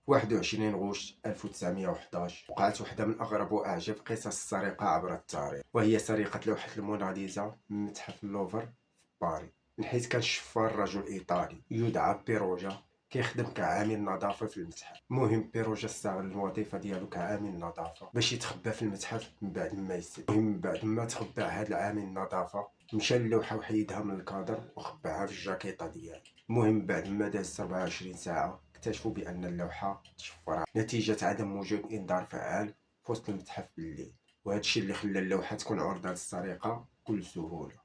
21 غشت 1911 وقعت واحدة من أغرب وأعجب قصص السرقة عبر التاريخ، وهي سرقة لوحة الموناليزا من متحف اللوفر في باريس، من حيث كان الشفار رجل إيطالي يدعى بيروجا كيخدم كعامل نظافة في المتحف. المهم بيروجا استغل الوظيفة ديالو كعامل نظافة باش يتخبى في المتحف من بعد ما يسد. المهم من بعد ما تخبى هاد العامل النظافة مشى للوحة وحيدها من الكادر وخباها في الجاكيطة ديالو. المهم بعد ما دازت 24 ساعة اكتشفوا بأن اللوحة تشفرت نتيجة عدم وجود إنذار فعال في وسط المتحف بالليل، وهذا الشيء اللي خلى اللوحة تكون عرضة للسرقة بكل سهولة،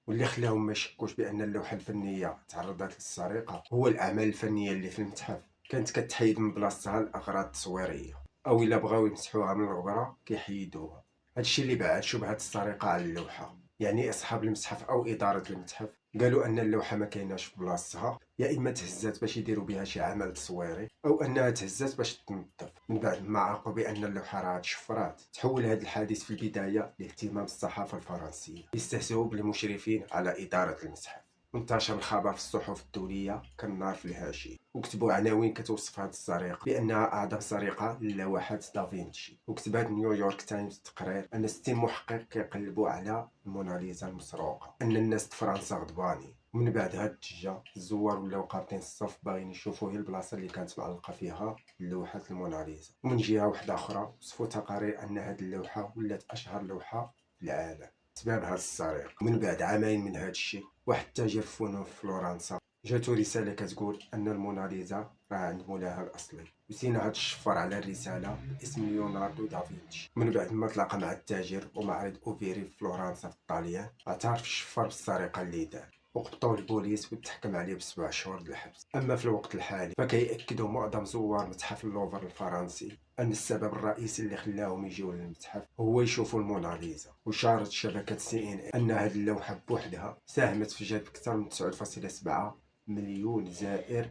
واللي خلاهم ما يشكوش بأن اللوحة الفنية تعرضت للسرقة هو الأعمال الفنية اللي في المتحف كانت كتحيد من بلاصتها لأغراض تصويرية، أو إلا بغاو يمسحوها من الغبرة كيحيدوها. هادشي اللي بعد شبهة السرقة على اللوحة. يعني أصحاب المتحف أو إدارة المتحف قالوا أن اللوحة ما كايناش في بلاصتها، يا إما تهزات باش يديروا بها شي عمل تصويري، أو أنها تهزات باش تنظف. من بعد ما عرفوا بأن اللوحة راه تشفرات تحول هذا الحادث في البداية لاهتمام الصحافة الفرنسية يستهزئوا بالمشرفين على إدارة المتحف، وانتشر الخبر في الصحف الدولية كالنار في الهاشية، وكتبوا عناوين كتوصف هذه السرقة بأنها أعظم سرقة للوحات دافنشي. وكتبت نيويورك تايمز تقرير أن 60 محقق كيقلبوا على الموناليزا المسروقة، أن الناس في فرنسا غضبانين. ومن بعد هاد الضجة الزوار ولاو قابطين الصف باغيين يشوفوا هي البلاصة اللي كانت معلقة فيها لوحة الموناليزا. ومن جهة واحدة أخرى وصفوا تقارير أن هاد اللوحة ولات أشهر لوحة في العالم بسبب هاد السرقة. ومن بعد عامين من هاد الشيء واحد تاجر فنون في فلورنسا جاتو رسالة كتقول أن الموناليزا راه عند مولاها الأصلي، وسينا هاد الشفر على الرسالة باسم ليوناردو دافنشي. من بعد ما تلاقى مع التاجر ومعرض أوفيري في فلورنسا في الطاليان اعترف الشفر بالسرقة اللي دار، وقبطوه البوليس وتحكم عليه ب7 شهور الحبس. أما في الوقت الحالي فكيأكدوا معظم زوار متحف اللوفر الفرنسي أن السبب الرئيسي اللي خلاهم يجيو للمتحف هو يشوفوا الموناليزا. وشارت شبكة CNN أن هذه اللوحة بوحدها ساهمت في جذب أكثر من 9.7 مليون زائر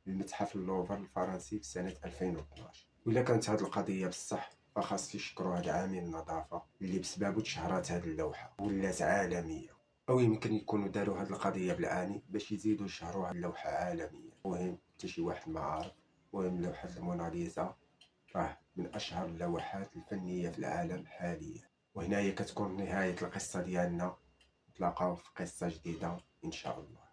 للمتحف اللوفر الفرنسي في سنة 2012. وإلا كانت هذه القضية بصح فخاص يشكروا هذا عامل النظافة اللي بسببه تشهرات هذه اللوحة ولات عالمية، أو يمكن يكونوا داروا هذه القضية بالعاني باش يزيدوا يشهروا هذه اللوحة عالميا. مهم حتى شي واحد ما عارف. المهم لوحة الموناليزا راه من أشهر اللوحات الفنية في العالم حاليا. وهنايا كتكون نهاية القصة ديالنا، نتلاقاو في قصة جديدة إن شاء الله.